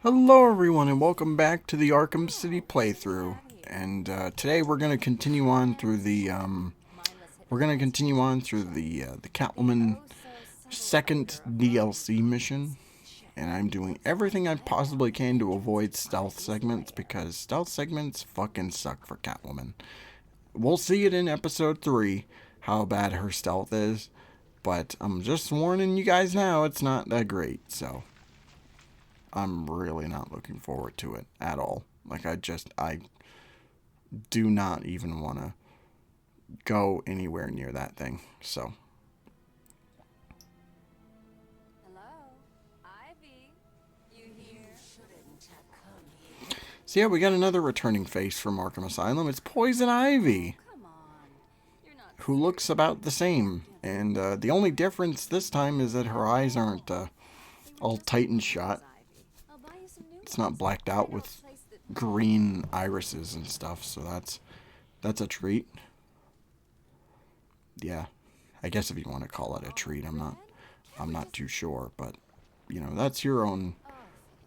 Hello everyone and welcome back to the Arkham City playthrough. And today we're going to continue on through the the Catwoman second DLC mission. And I'm doing everything I possibly can to avoid stealth segments because stealth segments fucking suck for Catwoman. We'll see it in episode 3 how bad her stealth is, but I'm just warning you guys now, it's not that great. So I'm really not looking forward to it at all. Like, I do not even want to go anywhere near that thing. So. Hello, Ivy. You here? So yeah, we got another returning face from Arkham Asylum. It's Poison Ivy, Come on. You're not who looks about the same. And the only difference this time is that her eyes aren't all tight and shut. I'll buy you some new It's not blacked out with green irises and stuff, so that's a treat. Yeah, I guess if you want to call it a treat, I'm not too sure, but you know, that's your own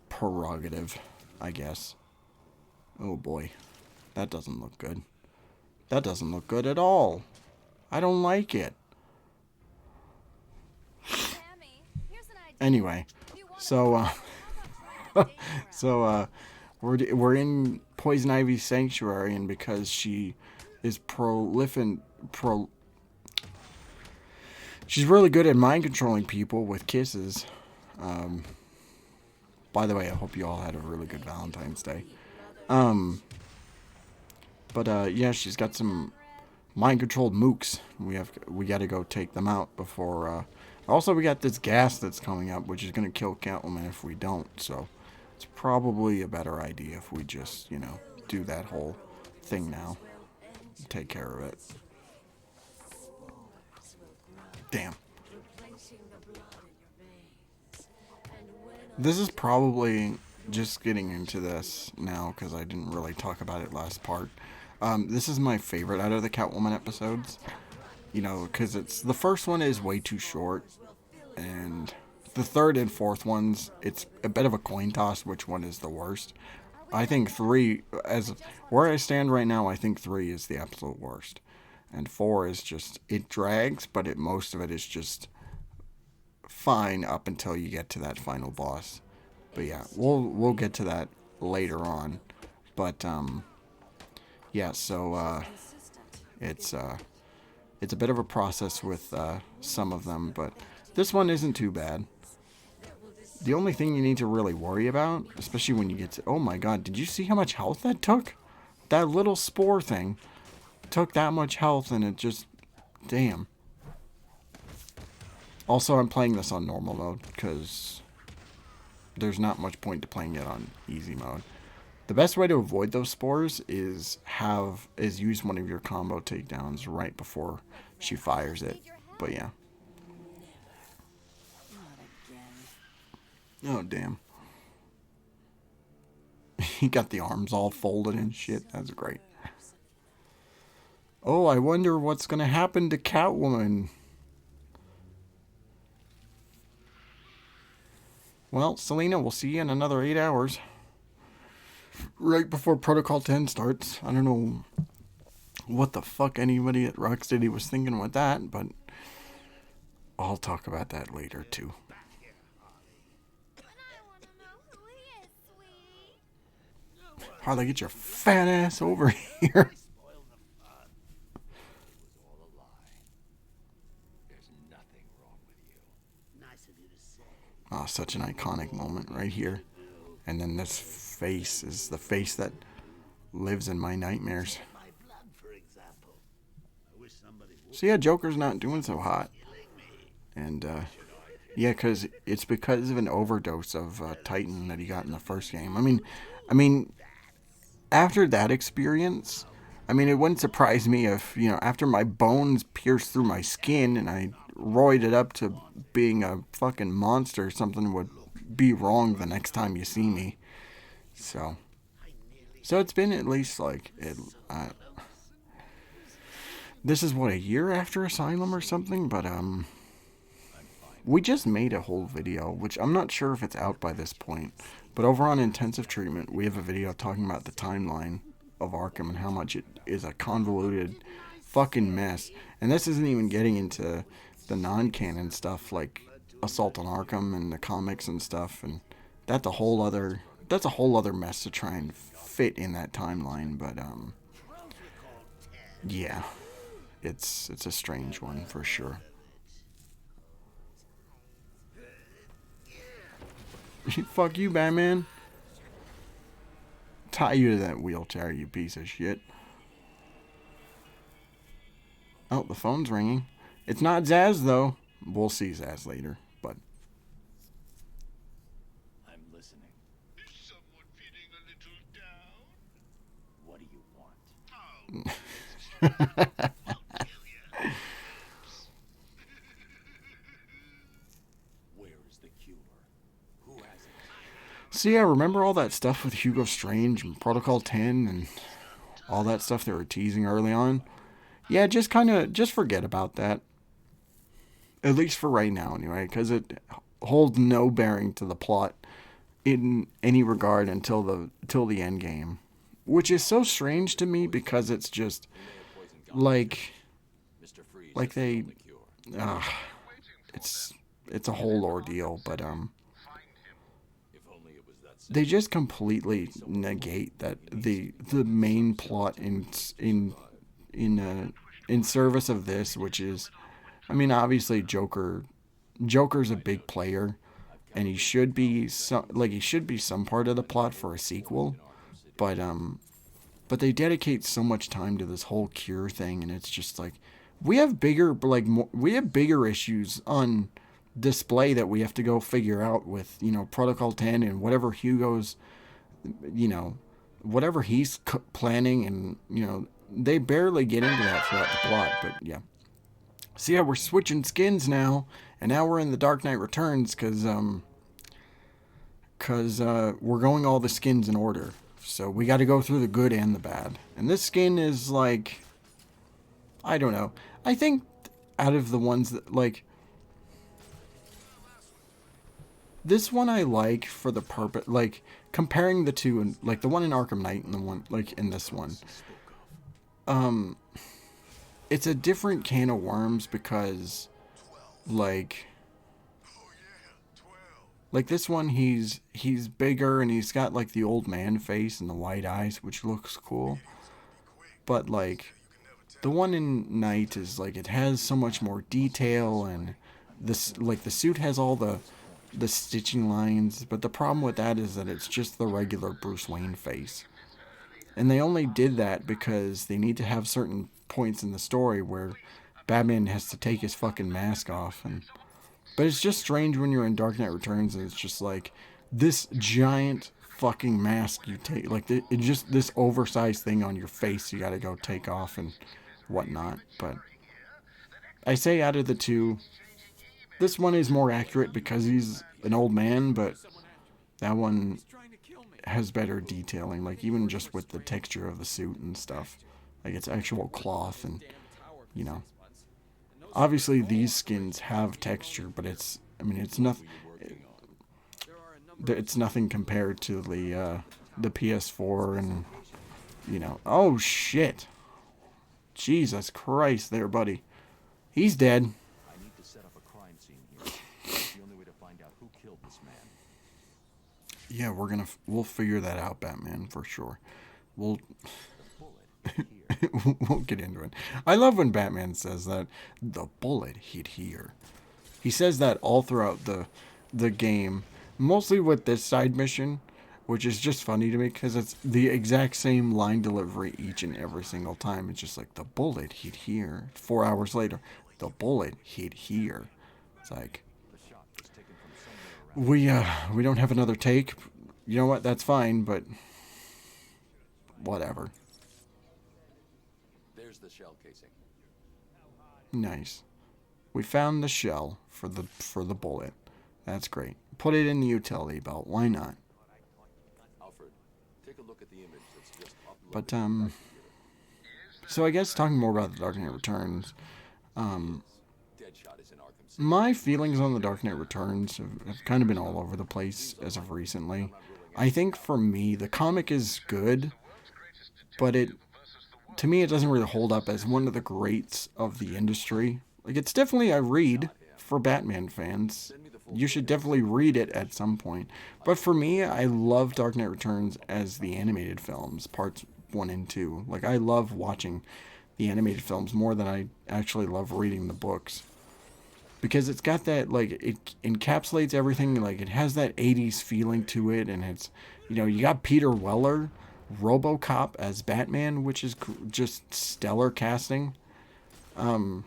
prerogative, I guess. Oh boy, that doesn't look good. That doesn't look good at all. I don't like it. Sammy, here's an idea. Anyway, so so we're in Poison Ivy's sanctuary, and because she is she's really good at mind controlling people with kisses. By the way, I hope you all had a really good Valentine's Day. Yeah, she's got some mind controlled mooks. We got to go take them out before. Also, we got this gas that's coming up, which is gonna kill Catwoman if we don't. So it's probably a better idea if we just, you know, do that whole thing now. Take care of it. Damn. This is probably just getting into this now because I didn't really talk about it last part. This is my favorite out of the Catwoman episodes. You know, because it's the first one is way too short, and the third and fourth ones, it's a bit of a coin toss which one is the worst. I think 3, as where I stand right now, I think 3 is the absolute worst. And 4 is just, it drags, but most of it is just fine up until you get to that final boss. But yeah, we'll get to that later on. But yeah, so it's a bit of a process with some of them, but this one isn't too bad. The only thing you need to really worry about, especially when you get to... Oh my god, did you see how much health that took? That little spore thing took that much health, and it just... Damn. Also, I'm playing this on normal mode, because there's not much point to playing it on easy mode. The best way to avoid those spores is use one of your combo takedowns right before she fires it. But yeah. Oh, damn. He got the arms all folded and shit. That's great. Oh, I wonder what's going to happen to Catwoman. Well, Selena, we'll see you in another 8 hours. Right before Protocol 10 starts. I don't know what the fuck anybody at Rocksteady was thinking with that, but I'll talk about that later, too. Harley, get your fat ass over here. Oh, such an iconic moment right here. And then this face is the face that lives in my nightmares. So yeah, Joker's not doing so hot. And yeah, it's because of an overdose of Titan that he got in the first game. I mean, after that experience, I mean, it wouldn't surprise me if, you know, after my bones pierced through my skin and I roided up to being a fucking monster, something would be wrong the next time you see me. So it's been at least like this is what, a year after Asylum or something, but We just made a whole video, which I'm not sure if it's out by this point, but over on Intensive Treatment, we have a video talking about the timeline of Arkham and how much it is a convoluted fucking mess. And this isn't even getting into the non-canon stuff like Assault on Arkham and the comics and stuff, and that's a whole other mess to try and fit in that timeline. But yeah, it's a strange one for sure. Fuck you, Batman. Tie you to that wheelchair, you piece of shit. Oh, the phone's ringing. It's not Zaz, though. We'll see Zaz later, but... I'm listening. Is someone feeling a little down? What do you want? I'll kill you. Where is the cure? Who has it? So yeah, remember all that stuff with Hugo Strange and Protocol 10 and all that stuff they were teasing early on? Yeah, just forget about that. At least for right now, anyway, because it holds no bearing to the plot in any regard until the end game, which is so strange to me because it's just like Mr. Freeze like has they, found the cure. it's a whole ordeal, but If only it was that simple. they just completely negate that the main plot in service of this, which is, I mean, obviously Joker's a big player, and he should be some part of the plot for a sequel, but they dedicate so much time to this whole cure thing, and it's just like we have bigger issues on display that we have to go figure out with, Protocol 10 and whatever Hugo's, whatever he's planning, and they barely get into that throughout the plot. But yeah, so yeah, we're switching skins now, and now we're in the Dark Knight Returns because we're going all the skins in order, so we got to go through the good and the bad. And this skin is like, I don't know, I think out of the ones that, like, this one I like for the purpose, like, comparing the two, and like the one in Arkham Knight and the one like in this one, it's a different can of worms because, like this one, he's bigger and he's got like the old man face and the white eyes, which looks cool. But like the one in Night is like, it has so much more detail, and this, like, the suit has all the stitching lines, but the problem with that is that it's just the regular Bruce Wayne face. And they only did that because they need to have certain points in the story where Batman has to take his fucking mask off. But it's just strange when you're in Dark Knight Returns and it's just like this giant fucking mask you take, like it's just this oversized thing on your face you gotta go take off and whatnot. But I say out of the two, this one is more accurate because he's an old man, but that one has better detailing, like even just with the texture of the suit and stuff. Like it's actual cloth, and obviously these skins have texture, but it's nothing. It's nothing compared to the PS4 and oh shit, Jesus Christ, there, buddy, he's dead. I need to set up a crime scene here. It's the only way to find out who killed this man. Yeah, we'll figure that out, Batman, for sure. We'll we'll get into it. I love when Batman says that, the bullet hit here. He says that all throughout the game, mostly with this side mission, which is just funny to me because it's the exact same line delivery each and every single time. It's just like, the bullet hit here. 4 hours later, the bullet hit here. It's like, we don't have another take. You know what? That's fine, but whatever. There's the shell casing. Nice. We found the shell for the bullet. That's great. Put it in the utility belt. Why not? Alfred, take a look at the image that's just uploaded. But so I guess talking more about the Dark Knight Returns, Deadshot is in Arkham My feelings on The Dark Knight Returns have kind of been all over the place as of recently. I think for me, the comic is good, but to me, it doesn't really hold up as one of the greats of the industry. Like, it's definitely a read for Batman fans. You should definitely read it at some point. But for me, I love Dark Knight Returns as the animated films, parts 1 and 2. Like, I love watching the animated films more than I actually love reading the books. Because it's got that, like, it encapsulates everything, like, it has that 80s feeling to it, and it's, you got Peter Weller, RoboCop as Batman, which is just stellar casting. And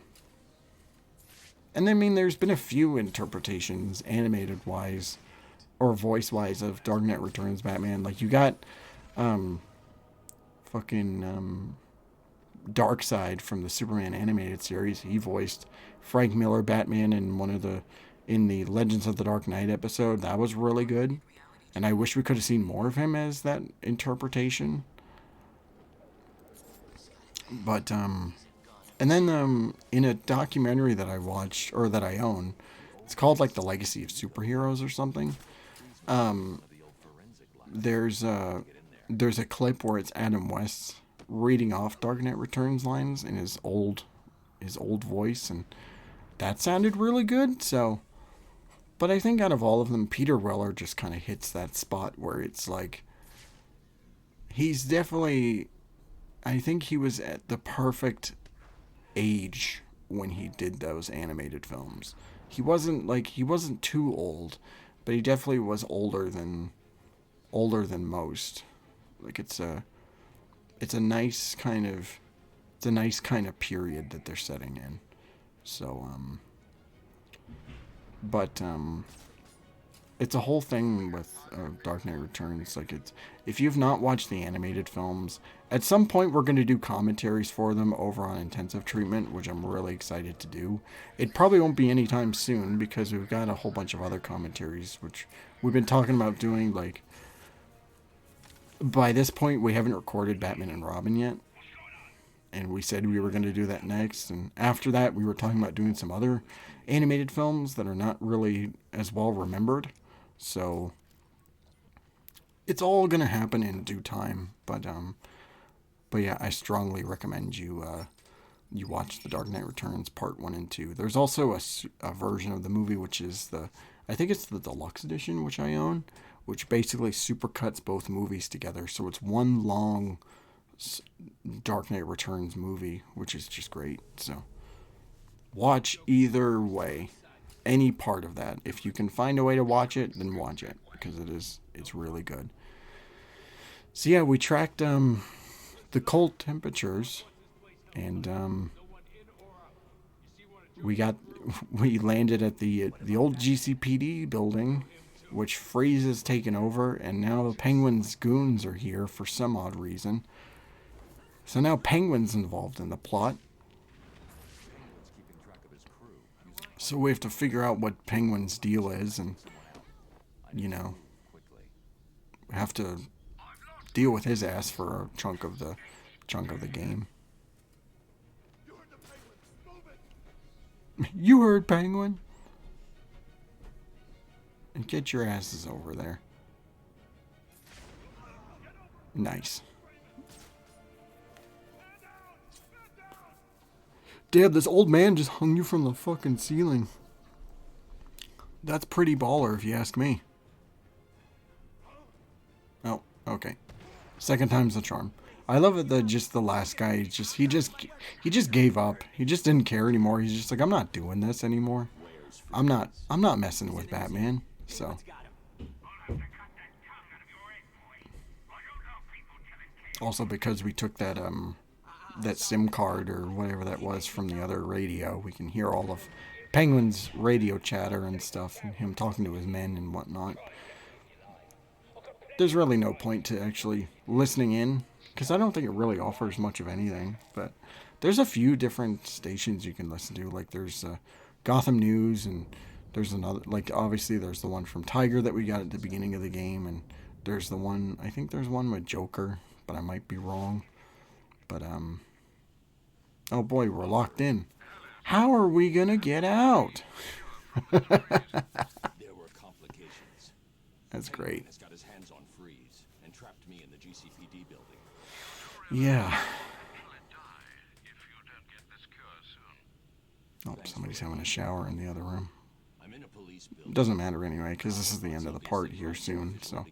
I mean, there's been a few interpretations, animated-wise, or voice-wise, of Dark Knight Returns Batman. Like, you got, Darkseid from the Superman animated series. He voiced Frank Miller Batman in the Legends of the Dark Knight episode. That was really good. And I wish we could have seen more of him as that interpretation. But, and then, in a documentary that I watched, or that I own, it's called, like, The Legacy of Superheroes or something. There's a clip where it's Adam West reading off Dark Knight Returns lines in his old voice, and that sounded really good. So, but I think out of all of them, Peter Weller just kind of hits that spot where it's like, he's definitely, I think he was at the perfect age when he did those animated films. He wasn't too old, but he definitely was older than most. Like, it's a nice kind of period that they're setting in. So, but it's a whole thing with Dark Knight Returns. Like, if you've not watched the animated films, at some point we're going to do commentaries for them over on Intensive Treatment, which I'm really excited to do. It probably won't be anytime soon because we've got a whole bunch of other commentaries, which we've been talking about doing. Like, by this point, we haven't recorded Batman and Robin yet. And we said we were going to do that next. And after that, we were talking about doing some other animated films that are not really as well remembered. So, it's all going to happen in due time. But yeah, I strongly recommend you watch The Dark Knight Returns Part 1 and 2. There's also a version of the movie, which is I think it's the deluxe edition, which I own, which basically supercuts both movies together. So it's one long Dark Knight Returns movie, which is just great. So watch either way, any part of that. If you can find a way to watch it, then watch it, because it's really good. So yeah, we tracked the cold temperatures, and we landed at the old GCPD building, which Freeze has taken over, and now Penguin's goons are here for some odd reason. So now Penguin's involved in the plot. So we have to figure out what Penguin's deal is, and have to deal with his ass for a chunk of the game. You heard Penguin? And get your asses over there. Nice. Dad, this old man just hung you from the fucking ceiling. That's pretty baller, if you ask me. Oh, okay. Second time's the charm. I love it that just the last guy, he just gave up. He just didn't care anymore. He's just like, I'm not doing this anymore. I'm not messing with Batman. So. Also, because we took that SIM card or whatever that was from the other radio, we can hear all of Penguin's radio chatter and stuff, and him talking to his men and whatnot. There's really no point to actually listening in, because I don't think it really offers much of anything. But there's a few different stations you can listen to. Like, there's Gotham News, and there's another, like, obviously there's the one from Tiger that we got at the beginning of the game, and there's the one, I think there's one with Joker, but I might be wrong. But, oh boy, we're locked in. How are we gonna get out? There were complications. That's Penguin great. has got his hands on Freeze and trapped me in the GCPD building. Yeah. Nearly die if you don't get this cure soon. Oh, somebody's having a shower in the other room. I'm in a police building. Doesn't matter anyway, because this is the end of the part here soon. So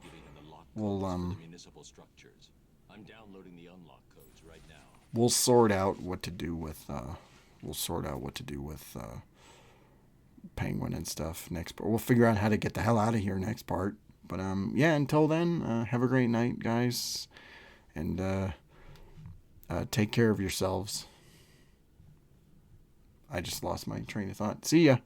we'll Municipal structures. I'm downloading the unlock codes right now. we'll sort out what to do with Penguin and stuff next part. We'll figure out how to get the hell out of here next part. But yeah, until then, have a great night, guys, and take care of yourselves. I just lost my train of thought. See ya.